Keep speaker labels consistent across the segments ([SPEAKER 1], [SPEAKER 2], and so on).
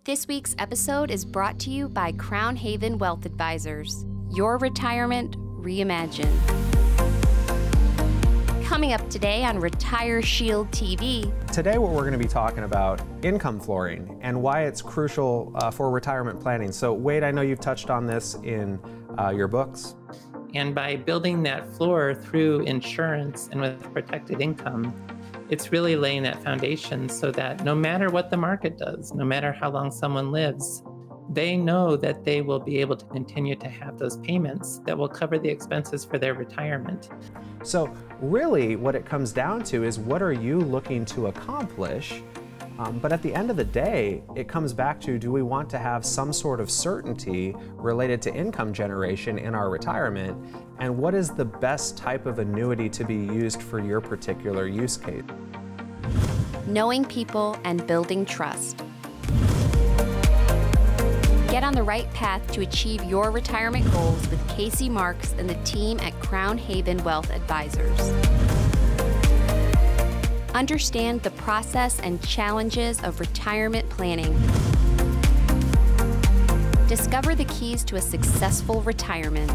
[SPEAKER 1] This week's episode is brought to you by Crown Haven Wealth Advisors, your retirement reimagined. Coming up today on RetireSHIELD TV.
[SPEAKER 2] Today what we're going to be talking about income flooring and why it's crucial for retirement planning. So Wade, I know you've touched on this in your books.
[SPEAKER 3] And by building that floor through insurance and with protected income, it's really laying that foundation so that no matter what the market does, no matter how long someone lives, they know that they will be able to continue to have those payments that will cover the expenses for their retirement.
[SPEAKER 2] So really what it comes down to is, what are you looking to accomplish? But at the end of the day, it comes back to, do we want to have some sort of certainty related to income generation in our retirement? And what is the best type of annuity to be used for your particular use case?
[SPEAKER 1] Knowing people and building trust. Get on the right path to achieve your retirement goals with Casey Marx and the team at Crown Haven Wealth Advisors. Understand the process and challenges of retirement planning. Discover the keys to a successful retirement.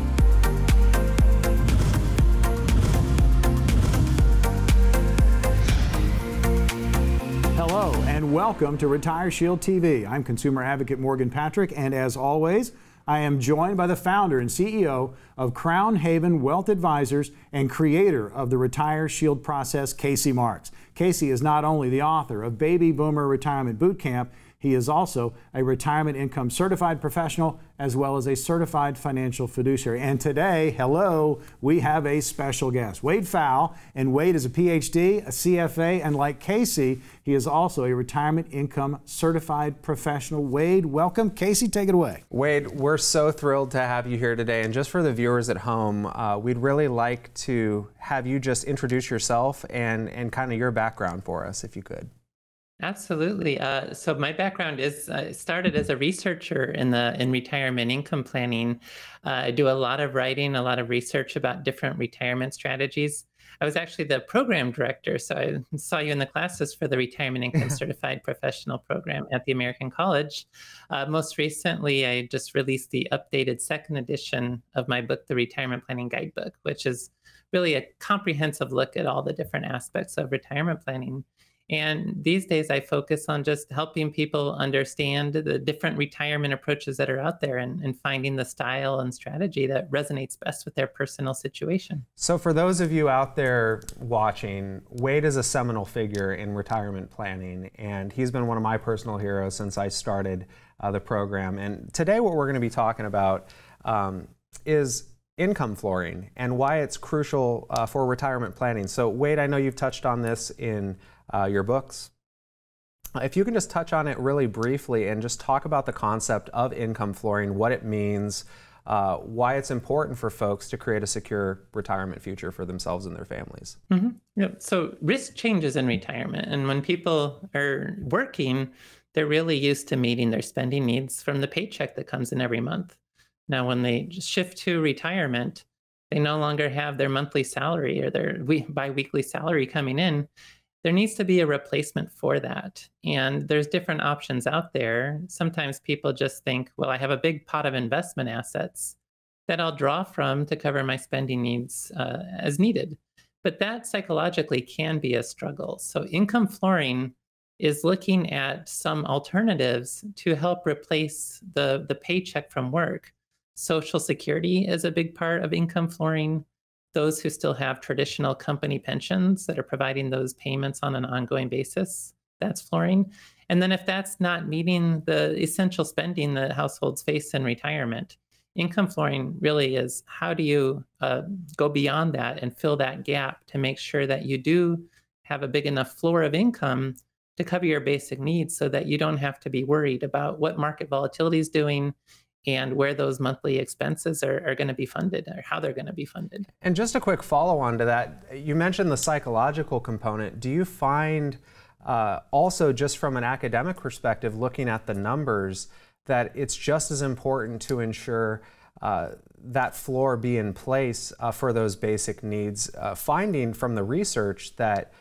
[SPEAKER 4] Hello and welcome to RetireSHIELD TV. I'm consumer advocate Morgan Patrick, and as always, I am joined by the founder and CEO of Crown Haven Wealth Advisors and creator of the RetireSHIELD process, Casey Marx. Casey is not only the author of Baby Boomer Retirement Boot Camp, he is also a retirement income certified professional as well as a certified financial fiduciary. And today, hello, we have a special guest, Wade Pfau. And Wade is a Ph.D., a CFA, and like Casey, he is also a retirement income certified professional. Wade, welcome. Casey, take it away.
[SPEAKER 2] Wade, we're so thrilled to have you here today. And just for the viewers at home, we'd really like to have you just introduce yourself and kind of your background for us, if you could.
[SPEAKER 3] Absolutely. So my background is started as a researcher in retirement income planning. I do a lot of writing, a lot of research about different retirement strategies. I was actually the program director, so I saw you in the classes for the Retirement Income Certified Professional Program at the American College. Most recently, I just released the updated second edition of my book, The Retirement Planning Guidebook, which is really a comprehensive look at all the different aspects of retirement planning. And these days I focus on just helping people understand the different retirement approaches that are out there and finding the style and strategy that resonates best with their personal situation.
[SPEAKER 2] So for those of you out there watching, Wade is a seminal figure in retirement planning, and he's been one of my personal heroes since I started the program. And today what we're going to be talking about is income flooring and why it's crucial for retirement planning. So Wade, I know you've touched on this in your books. If you can just touch on it really briefly and just talk about the concept of income flooring, what it means, why it's important for folks to create a secure retirement future for themselves and their families.
[SPEAKER 3] Mm-hmm. Yep. So risk changes in retirement, and when people are working, they're really used to meeting their spending needs from the paycheck that comes in every month. Now, when they shift to retirement, they no longer have their monthly salary or their bi-weekly salary coming in. There needs to be a replacement for that. And there's different options out there. Sometimes people just think, well, I have a big pot of investment assets that I'll draw from to cover my spending needs as needed. But that psychologically can be a struggle. So income flooring is looking at some alternatives to help replace the paycheck from work. Social Security is a big part of income flooring. Those who still have traditional company pensions that are providing those payments on an ongoing basis, that's flooring. And then if that's not meeting the essential spending that households face in retirement, income flooring really is, how do you go beyond that and fill that gap to make sure that you do have a big enough floor of income to cover your basic needs so that you don't have to be worried about what market volatility is doing and where those monthly expenses are going to be funded or how they're going to be funded.
[SPEAKER 2] And just a quick follow-on to that, you mentioned the psychological component. Do you find also, just from an academic perspective, looking at the numbers, that it's just as important to ensure that floor be in place for those basic needs, finding from the research that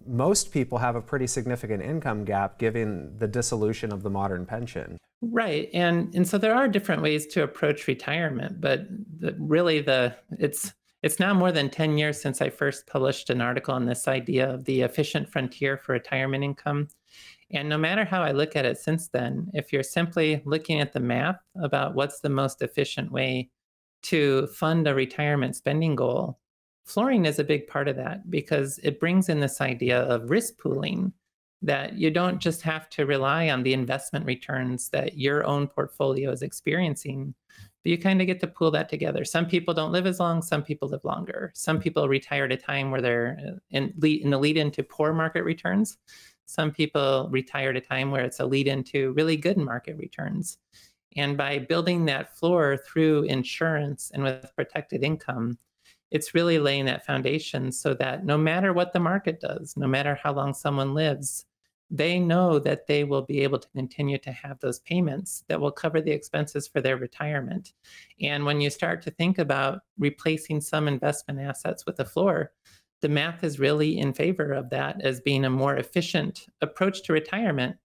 [SPEAKER 2] most people have a pretty significant income gap given the dissolution of the modern pension.
[SPEAKER 3] Right. And so there are different ways to approach retirement, but it's now more than 10 years since I first published an article on this idea of the efficient frontier for retirement income. And no matter how I look at it since then, if you're simply looking at the math about what's the most efficient way to fund a retirement spending goal, flooring is a big part of that because it brings in this idea of risk pooling, that you don't just have to rely on the investment returns that your own portfolio is experiencing, but you kind of get to pool that together. Some people don't live as long, some people live longer. Some people retire at a time where they're in the lead into poor market returns. Some people retire at a time where it's a lead into really good market returns. And by building that floor through insurance and with protected income, it's really laying that foundation so that no matter what the market does, no matter how long someone lives, they know that they will be able to continue to have those payments that will cover the expenses for their retirement. And when you start to think about replacing some investment assets with a floor, the math is really in favor of that as being a more efficient approach to retirement,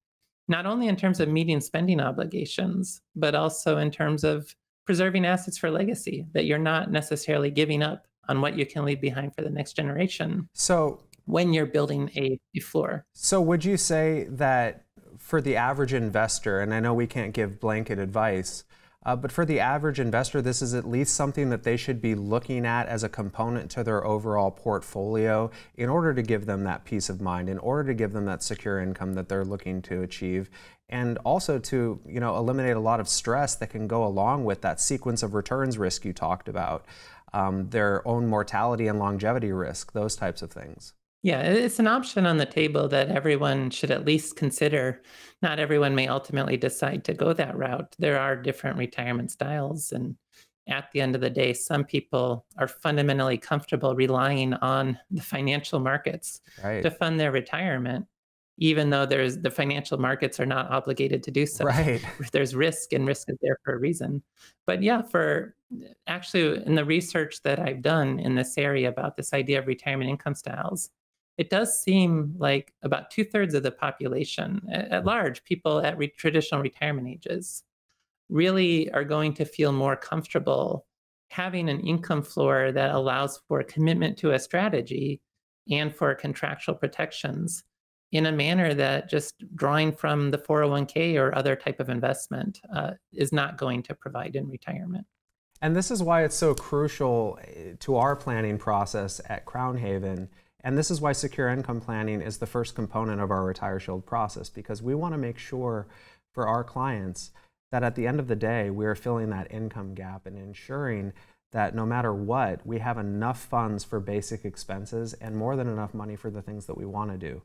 [SPEAKER 3] not only in terms of meeting spending obligations, but also in terms of preserving assets for legacy, that you're not necessarily giving up on what you can leave behind for the next generation.
[SPEAKER 2] So
[SPEAKER 3] when you're building a floor.
[SPEAKER 2] So would you say that for the average investor, and I know we can't give blanket advice, but for the average investor, this is at least something that they should be looking at as a component to their overall portfolio in order to give them that peace of mind, in order to give them that secure income that they're looking to achieve, and also to, you know, eliminate a lot of stress that can go along with that sequence of returns risk you talked about, their own mortality and longevity risk, those types of things.
[SPEAKER 3] Yeah, it's an option on the table that everyone should at least consider. Not everyone may ultimately decide to go that route. There are different retirement styles. And at the end of the day, some people are fundamentally comfortable relying on the financial markets to fund their retirement, even though the financial markets are not obligated to do so.
[SPEAKER 2] Right.
[SPEAKER 3] There's risk, and risk is there for a reason. But yeah, actually in the research that I've done in this area about this idea of retirement income styles, it does seem like about 2/3 of the population at large, people at traditional retirement ages, really are going to feel more comfortable having an income floor that allows for a commitment to a strategy and for contractual protections in a manner that just drawing from the 401k or other type of investment is not going to provide in retirement.
[SPEAKER 2] And this is why it's so crucial to our planning process at Crown Haven. And this is why secure income planning is the first component of our RetireSHIELD process, because we want to make sure for our clients that at the end of the day, we are filling that income gap and ensuring that no matter what, we have enough funds for basic expenses and more than enough money for the things that we want to do.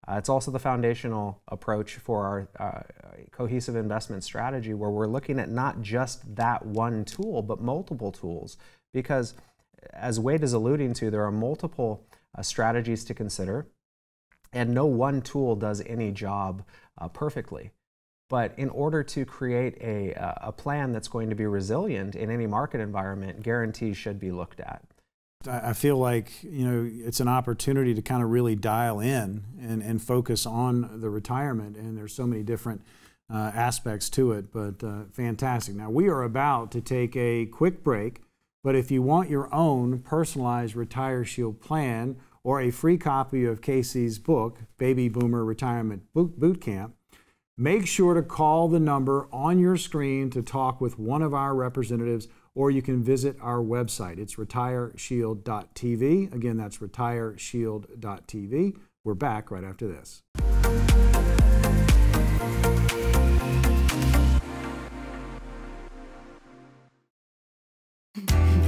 [SPEAKER 2] It's also the foundational approach for our cohesive investment strategy, where we're looking at not just that one tool, but multiple tools. Because as Wade is alluding to, there are multiple strategies to consider, and no one tool does any job perfectly. But in order to create a plan that's going to be resilient in any market environment, guarantees should be looked at.
[SPEAKER 4] I feel like, you know, it's an opportunity to kind of really dial in and focus on the retirement, and there's so many different aspects to it, but fantastic. Now, we are about to take a quick break, but if you want your own personalized RetireSHIELD plan or a free copy of Casey's book, Baby Boomer Retirement Boot Camp, make sure to call the number on your screen to talk with one of our representatives, or you can visit our website. It's RetireSHIELD.tv. Again, that's RetireSHIELD.tv. We're back right after this.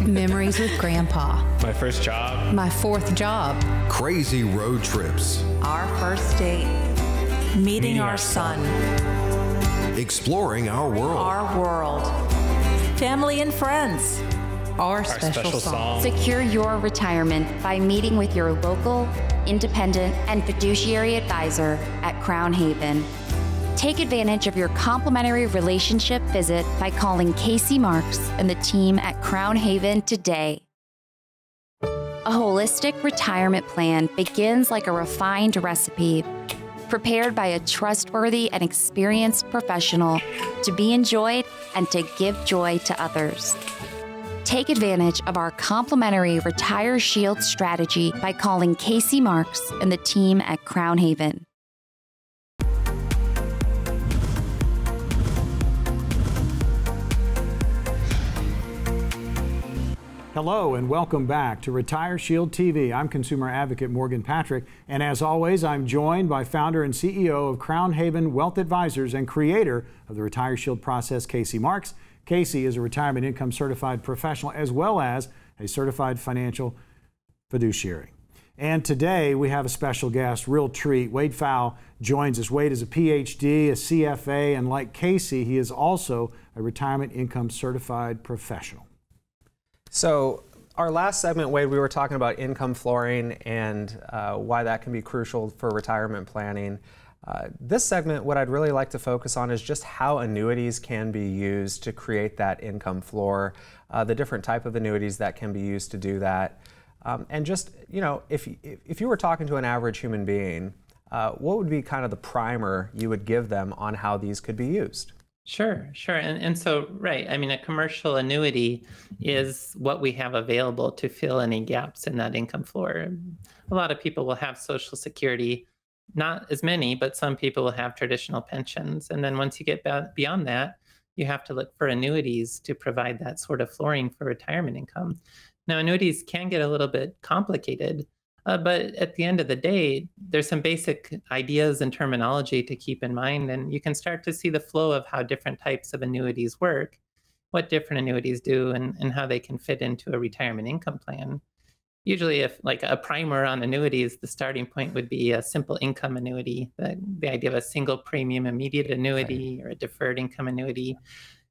[SPEAKER 5] Memories with Grandpa.
[SPEAKER 6] My first job.
[SPEAKER 5] My fourth job.
[SPEAKER 7] Crazy road trips.
[SPEAKER 8] Our first date.
[SPEAKER 5] Meeting our son.
[SPEAKER 7] Exploring our world.
[SPEAKER 8] Our world.
[SPEAKER 5] Family and friends. Our special song.
[SPEAKER 1] Secure your retirement by meeting with your local, independent, and fiduciary advisor at Crown Haven. Take advantage of your complimentary relationship visit by calling Casey Marx and the team at Crown Haven today. A holistic retirement plan begins like a refined recipe, prepared by a trustworthy and experienced professional to be enjoyed and to give joy to others. Take advantage of our complimentary RetireSHIELD strategy by calling Casey Marx and the team at Crown Haven.
[SPEAKER 4] Hello and welcome back to RetireSHIELD TV. I'm consumer advocate Morgan Patrick, and as always, I'm joined by founder and CEO of Crown Haven Wealth Advisors and creator of the RetireSHIELD process, Casey Marx. Casey is a retirement income certified professional as well as a certified financial fiduciary. And today we have a special guest, real treat. Wade Pfau joins us. Wade is a Ph.D., a CFA, and like Casey, he is also a retirement income certified professional.
[SPEAKER 2] So our last segment, Wade, we were talking about income flooring and why that can be crucial for retirement planning. This segment, what I'd really like to focus on is just how annuities can be used to create that income floor, the different type of annuities that can be used to do that. And just, you know, if you were talking to an average human being, what would be kind of the primer you would give them on how these could be used?
[SPEAKER 3] Sure. And so, right, I mean, a commercial annuity is what we have available to fill any gaps in that income floor. A lot of people will have Social Security, not as many, but some people will have traditional pensions. And then once you get beyond that, you have to look for annuities to provide that sort of flooring for retirement income. Now, annuities can get a little bit complicated, but at the end of the day, there's some basic ideas and terminology to keep in mind, and you can start to see the flow of how different types of annuities work, what different annuities do, and how they can fit into a retirement income plan. Usually, if like a primer on annuities, the starting point would be a simple income annuity, the idea of a single premium immediate annuity or a deferred income annuity,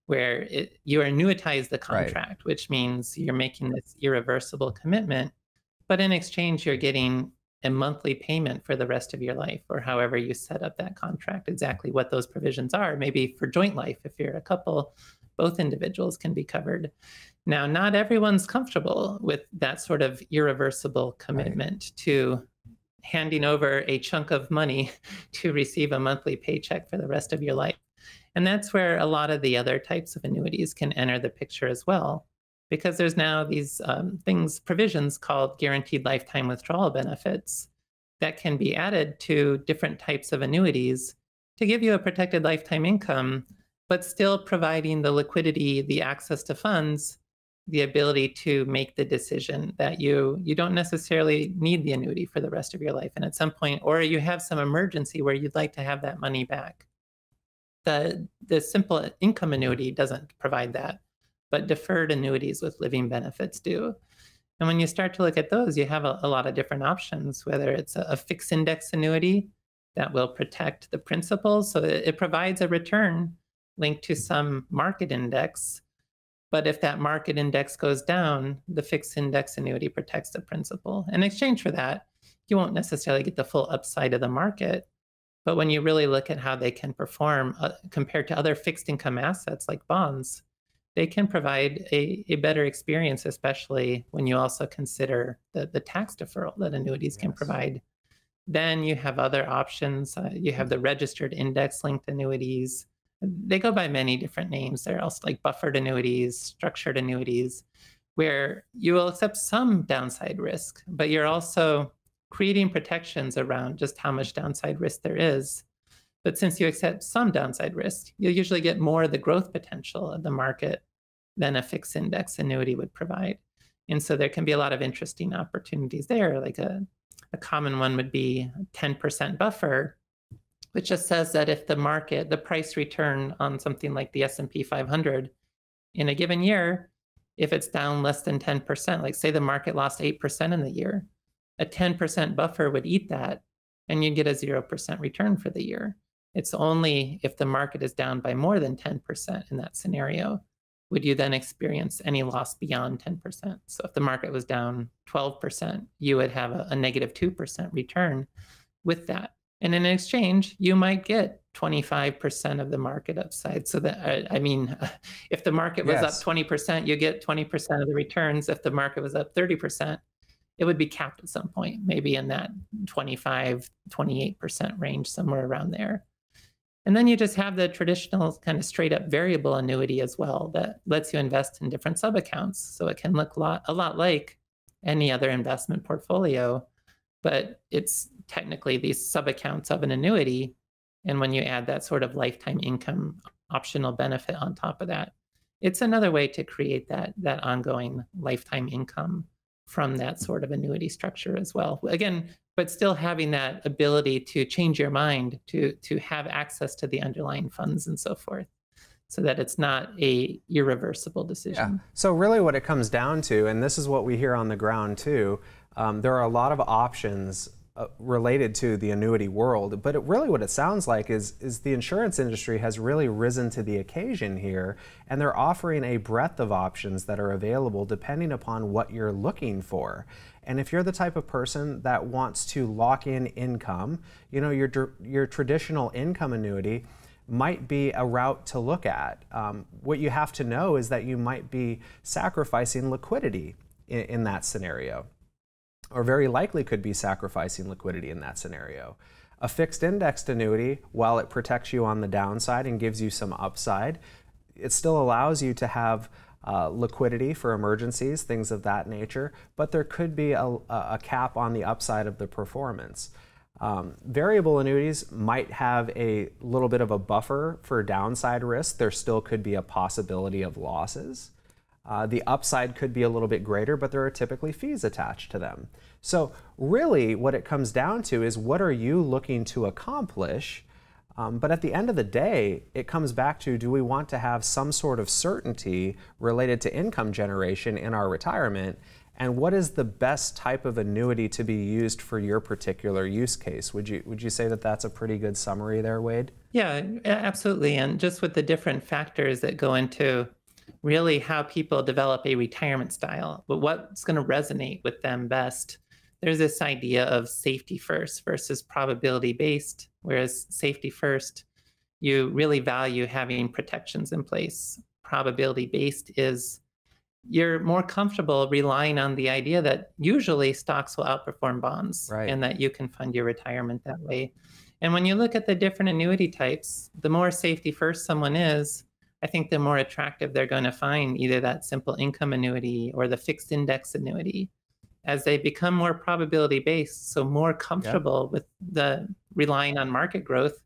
[SPEAKER 3] where you annuitize the contract, which means you're making this irreversible commitment, but in exchange, you're getting a monthly payment for the rest of your life, or however you set up that contract, exactly what those provisions are. Maybe for joint life, if you're a couple, both individuals can be covered. Now, not everyone's comfortable with that sort of irreversible commitment to handing over a chunk of money to receive a monthly paycheck for the rest of your life. And that's where a lot of the other types of annuities can enter the picture as well, because there's now these provisions called guaranteed lifetime withdrawal benefits that can be added to different types of annuities to give you a protected lifetime income, but still providing the liquidity, the access to funds, the ability to make the decision that you don't necessarily need the annuity for the rest of your life. And at some point, or you have some emergency where you'd like to have that money back. The simple income annuity doesn't provide that, but deferred annuities with living benefits do. And when you start to look at those, you have a lot of different options, whether it's a fixed index annuity that will protect the principal, so that it provides a return linked to some market index. But if that market index goes down, the fixed index annuity protects the principal. In exchange for that, you won't necessarily get the full upside of the market. But when you really look at how they can perform compared to other fixed income assets like bonds, they can provide a better experience, especially when you also consider the tax deferral that annuities can provide. Then you have other options. You have the registered index-linked annuities. They go by many different names. They're also like buffered annuities, structured annuities, where you will accept some downside risk, but you're also creating protections around just how much downside risk there is. But since you accept some downside risk, you'll usually get more of the growth potential of the market than a fixed index annuity would provide. And so there can be a lot of interesting opportunities there. Like a common one would be 10% buffer, which just says that if the market, the price return on something like the S&P 500 in a given year, if it's down less than 10%, like say the market lost 8% in the year, a 10% buffer would eat that and you get a 0% return for the year. It's only if the market is down by more than 10% in that scenario would you then experience any loss beyond 10%. So if the market was down 12%, you would have a negative 2% return with that. And in exchange, you might get 25% of the market upside. So that, I mean, if the market was up 20%, you get 20% of the returns. If the market was up 30%, it would be capped at some point, maybe in that 25, 28% range, somewhere around there. And then you just have the traditional kind of straight up variable annuity as well that lets you invest in different sub-accounts. So it can look a lot like any other investment portfolio, but it's technically these sub-accounts of an annuity. And when you add that sort of lifetime income optional benefit on top of that, it's another way to create that ongoing lifetime income from that sort of annuity structure as well. Again, but still having that ability to change your mind, to have access to the underlying funds and so forth, so that it's not a irreversible decision.
[SPEAKER 2] Yeah. So really what it comes down to, and this is what we hear on the ground too, there are a lot of options related to the annuity world, but really what it sounds like is the insurance industry has really risen to the occasion here, and they're offering a breadth of options that are available depending upon what you're looking for. And if you're the type of person that wants to lock in income, you know, your traditional income annuity might be a route to look at. What you have to know is that you might be sacrificing liquidity in that scenario, or very likely could be sacrificing liquidity in that scenario. A fixed indexed annuity, while it protects you on the downside and gives you some upside, it still allows you to have liquidity for emergencies, things of that nature, but there could be a cap on the upside of the performance. Variable annuities might have a little bit of a buffer for downside risk. There still could be a possibility of losses. The upside could be a little bit greater, but there are typically fees attached to them. So really what it comes down to is, what are you looking to accomplish? But at the end of the day, it comes back to, do we want to have some sort of certainty related to income generation in our retirement? And what is the best type of annuity to be used for your particular use case? Would you say that that's a pretty good summary there, Wade?
[SPEAKER 3] Yeah, absolutely. And just with the different factors that go into really how people develop a retirement style, but what's going to resonate with them best. There's this idea of safety first versus probability based, whereas safety first, you really value having protections in place. Probability based is you're more comfortable relying on the idea that usually stocks will outperform bonds, right, and that you can fund your retirement that way. And when you look at the different annuity types, the more safety first someone is, I think the more attractive they're going to find either that simple income annuity or the fixed index annuity, as they become more probability based, so more comfortable with the relying on market growth.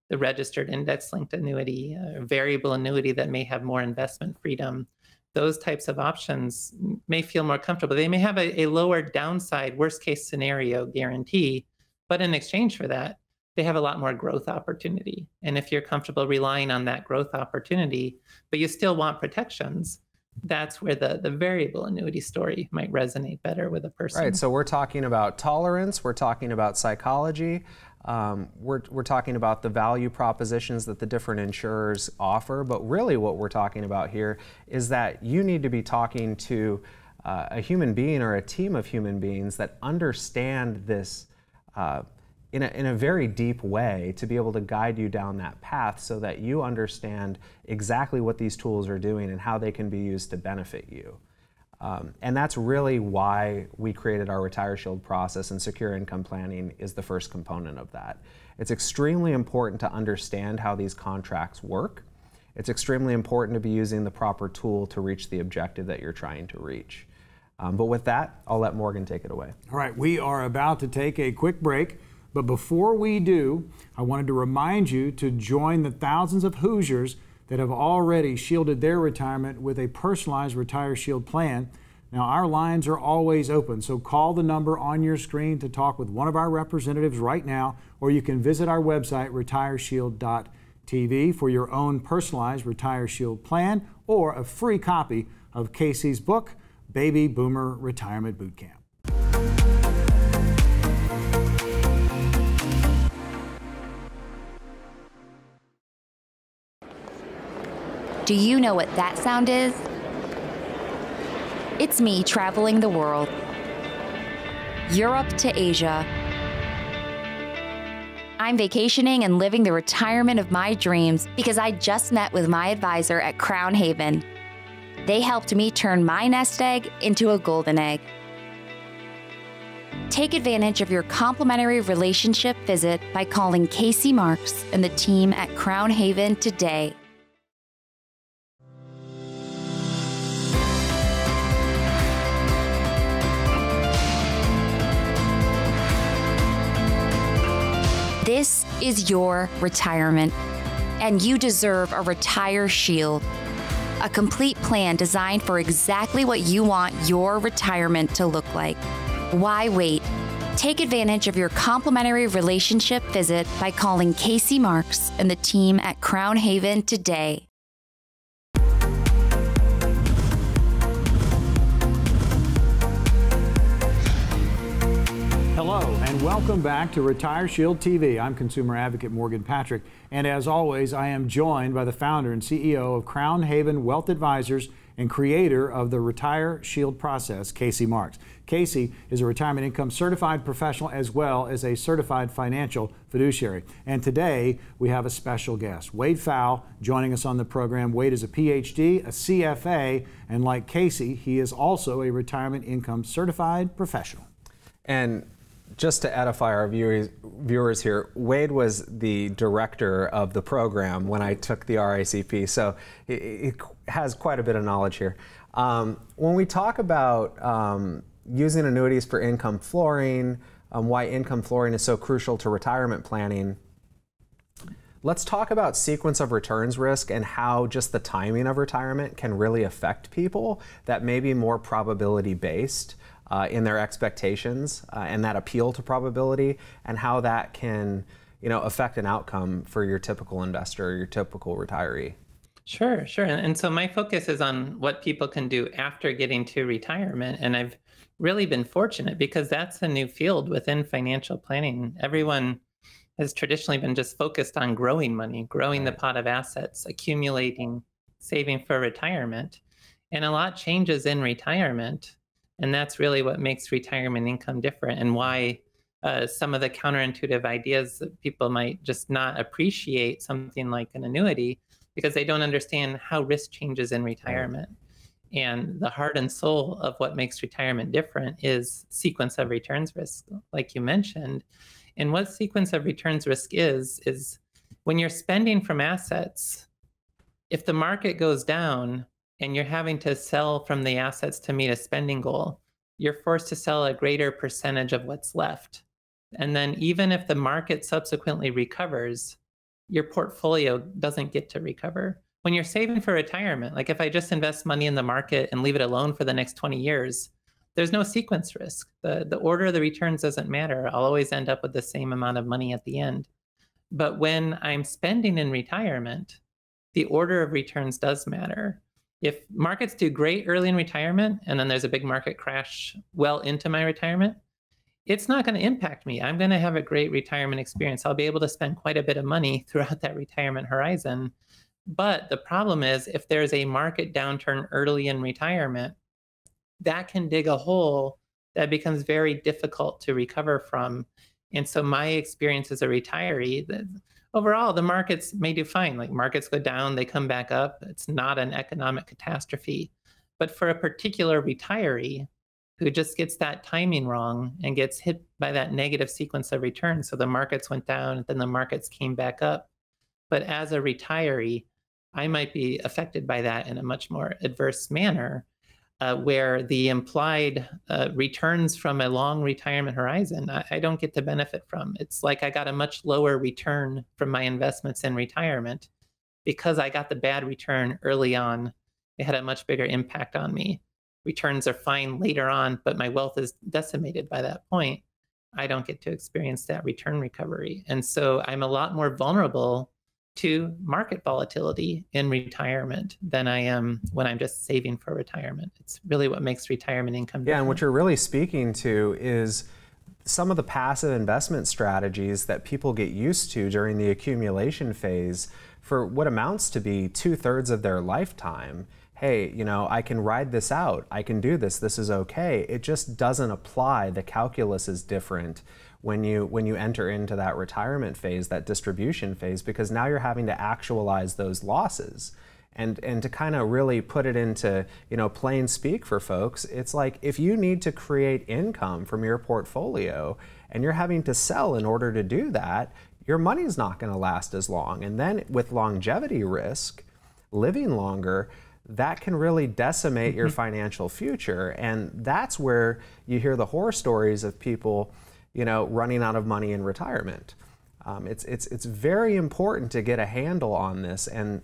[SPEAKER 3] The registered index linked annuity, a variable annuity that may have more investment freedom, those types of options may feel more comfortable. They may have a lower downside, worst case scenario guarantee, but in exchange for that, they have a lot more growth opportunity. And if you're comfortable relying on that growth opportunity, but you still want protections, that's where the variable annuity story might resonate better with a person.
[SPEAKER 2] Right, so we're talking about tolerance, we're talking about psychology, we're talking about the value propositions that the different insurers offer, but really what we're talking about here is that you need to be talking to a human being or a team of human beings that understand this in a very deep way, to be able to guide you down that path so that you understand exactly what these tools are doing and how they can be used to benefit you. And that's really why we created our RetireSHIELD process, and secure income planning is the first component of that. It's extremely important to understand how these contracts work. It's extremely important to be using the proper tool to reach the objective that you're trying to reach. But with that, I'll let Morgan take it away.
[SPEAKER 4] All right, we are about to take a quick break. But before we do, I wanted to remind you to join the thousands of Hoosiers that have already shielded their retirement with a personalized RetireSHIELD plan. Now, our lines are always open, so call the number on your screen to talk with one of our representatives right now, or you can visit our website, RetireSHIELD.tv, for your own personalized RetireSHIELD plan or a free copy of Casey's book, Baby Boomer Retirement Boot Camp.
[SPEAKER 1] Do you know what that sound is? It's me traveling the world. Europe to Asia. I'm vacationing and living the retirement of my dreams because I just met with my advisor at Crown Haven. They helped me turn my nest egg into a golden egg. Take advantage of your complimentary relationship visit by calling Casey Marx and the team at Crown Haven today. This is your retirement, and you deserve a RetireSHIELD, a complete plan designed for exactly what you want your retirement to look like. Why wait? Take advantage of your complimentary relationship visit by calling Casey Marx and the team at Crown Haven today.
[SPEAKER 4] Hello and welcome back to RetireSHIELD TV. I'm consumer advocate Morgan Patrick, and as always, I am joined by the founder and CEO of Crown Haven Wealth Advisors and creator of the RetireSHIELD process, Casey Marx. Casey is a retirement income certified professional as well as a certified financial fiduciary. And today we have a special guest, Wade Pfau, joining us on the program. Wade is a Ph.D., a CFA, and like Casey, he is also a retirement income certified professional.
[SPEAKER 2] And just to edify our viewers here, Wade was the director of the program when I took the RICP, so he has quite a bit of knowledge here. When we talk about using annuities for income flooring, why income flooring is so crucial to retirement planning, let's talk about sequence of returns risk and how just the timing of retirement can really affect people that may be more probability based in their expectations and that appeal to probability, and how that can, affect an outcome for your typical investor, your typical retiree.
[SPEAKER 3] Sure. And so my focus is on what people can do after getting to retirement. And I've really been fortunate because that's a new field within financial planning. Everyone has traditionally been just focused on growing money, growing the pot of assets, accumulating, saving for retirement. And a lot changes in retirement. And that's really what makes retirement income different, and why some of the counterintuitive ideas that people might just not appreciate something like an annuity, because they don't understand how risk changes in retirement. And the heart and soul of what makes retirement different is sequence of returns risk, like you mentioned. And what sequence of returns risk is when you're spending from assets, if the market goes down, and you're having to sell from the assets to meet a spending goal, you're forced to sell a greater percentage of what's left. And then even if the market subsequently recovers, your portfolio doesn't get to recover. When you're saving for retirement, like if I just invest money in the market and leave it alone for the next 20 years, there's no sequence risk. The order of the returns doesn't matter. I'll always end up with the same amount of money at the end. But when I'm spending in retirement, the order of returns does matter. If markets do great early in retirement, and then there's a big market crash well into my retirement, it's not going to impact me. I'm going to have a great retirement experience. I'll be able to spend quite a bit of money throughout that retirement horizon. But the problem is, if there's a market downturn early in retirement, that can dig a hole that becomes very difficult to recover from. And so my experience as a retiree, overall, the markets may do fine. Like markets go down, they come back up. It's not an economic catastrophe. But for a particular retiree who just gets that timing wrong and gets hit by that negative sequence of returns, so the markets went down, then the markets came back up. But as a retiree, I might be affected by that in a much more adverse manner, where the implied returns from a long retirement horizon, I don't get to benefit from. It's like I got a much lower return from my investments in retirement because I got the bad return early on. It had a much bigger impact on me. Returns are fine later on, but my wealth is decimated by that point. I don't get to experience that return recovery. And so I'm a lot more vulnerable to market volatility in retirement than I am when I'm just saving for retirement. It's really what makes retirement income different.
[SPEAKER 2] Yeah, and what you're really speaking to is some of the passive investment strategies that people get used to during the accumulation phase for what amounts to be 2/3 of their lifetime. Hey, I can ride this out. I can do this. This is okay. It just doesn't apply. The calculus is different when you enter into that retirement phase, that distribution phase, because now you're having to actualize those losses. And to kind of really put it into, plain speak for folks, it's like if you need to create income from your portfolio and you're having to sell in order to do that, your money's not going to last as long. And then with longevity risk, living longer, that can really decimate your financial future. And that's where you hear the horror stories of people, running out of money in retirement. It's very important to get a handle on this, and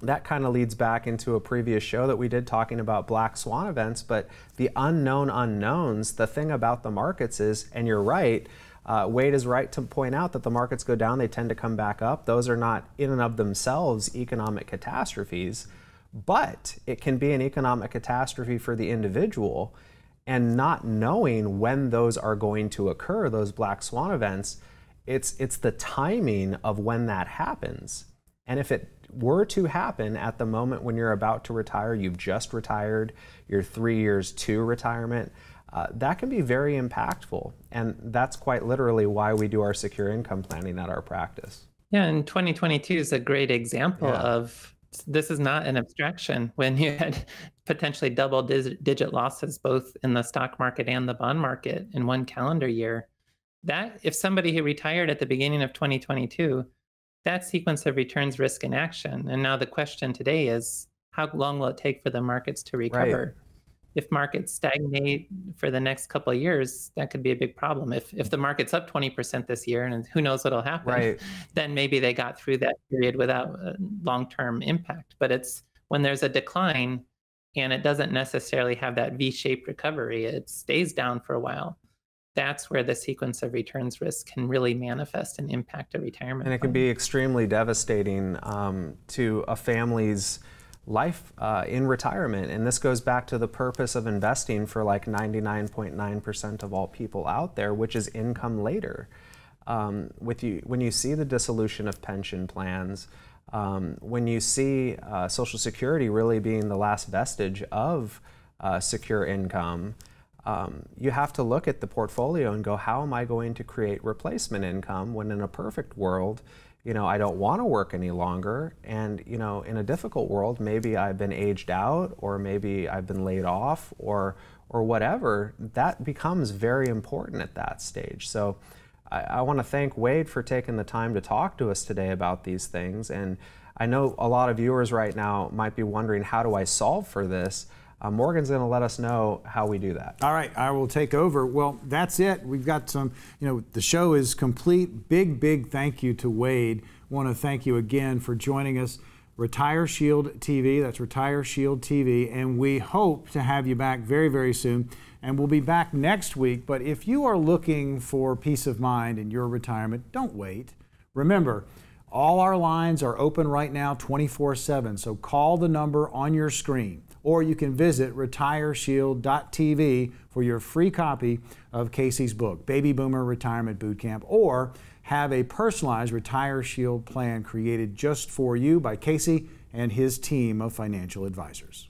[SPEAKER 2] that kind of leads back into a previous show that we did talking about black swan events, but the unknown unknowns, the thing about the markets is, and you're right, Wade is right to point out that the markets go down, they tend to come back up. Those are not in and of themselves economic catastrophes, but it can be an economic catastrophe for the individual, and not knowing when those are going to occur, those black swan events, it's the timing of when that happens. And if it were to happen at the moment when you're about to retire, you've just retired, you're 3 years to retirement, that can be very impactful. And that's quite literally why we do our secure income planning at our practice.
[SPEAKER 3] Yeah, and 2022 is a great example of this is not an abstraction. When you had potentially double-digit losses both in the stock market and the bond market in one calendar year, that if somebody who retired at the beginning of 2022, that sequence of returns, risk, and action. And now the question today is, how long will it take for the markets to recover? Right. If markets stagnate for the next couple of years, that could be a big problem. If the market's up 20% this year, and who knows what'll happen, then maybe they got through that period without long-term impact. But it's when there's a decline and it doesn't necessarily have that V-shaped recovery, it stays down for a while. That's where the sequence of returns risk can really manifest and impact a retirement
[SPEAKER 2] And it can be extremely devastating to a family's life in retirement. And this goes back to the purpose of investing for like 99.9% of all people out there, which is income later. When you see the dissolution of pension plans, when you see Social Security really being the last vestige of secure income, you have to look at the portfolio and go, how am I going to create replacement income when in a perfect world, I don't want to work any longer, and in a difficult world, maybe I've been aged out, or maybe I've been laid off, or whatever. That becomes very important at that stage. So I want to thank Wade for taking the time to talk to us today about these things. And I know a lot of viewers right now might be wondering, how do I solve for this? Morgan's going to let us know how we do that.
[SPEAKER 4] All right, I will take over. Well, that's it. We've got some, the show is complete. Big thank you to Wade. I want to thank you again for joining us. RetireSHIELD TV, that's RetireSHIELD TV, and we hope to have you back very soon. And we'll be back next week. But if you are looking for peace of mind in your retirement, don't wait. Remember, all our lines are open right now 24/7, so call the number on your screen. Or you can visit RetireSHIELD.tv for your free copy of Casey's book, Baby Boomer Retirement Bootcamp, or have a personalized RetireSHIELD plan created just for you by Casey and his team of financial advisors.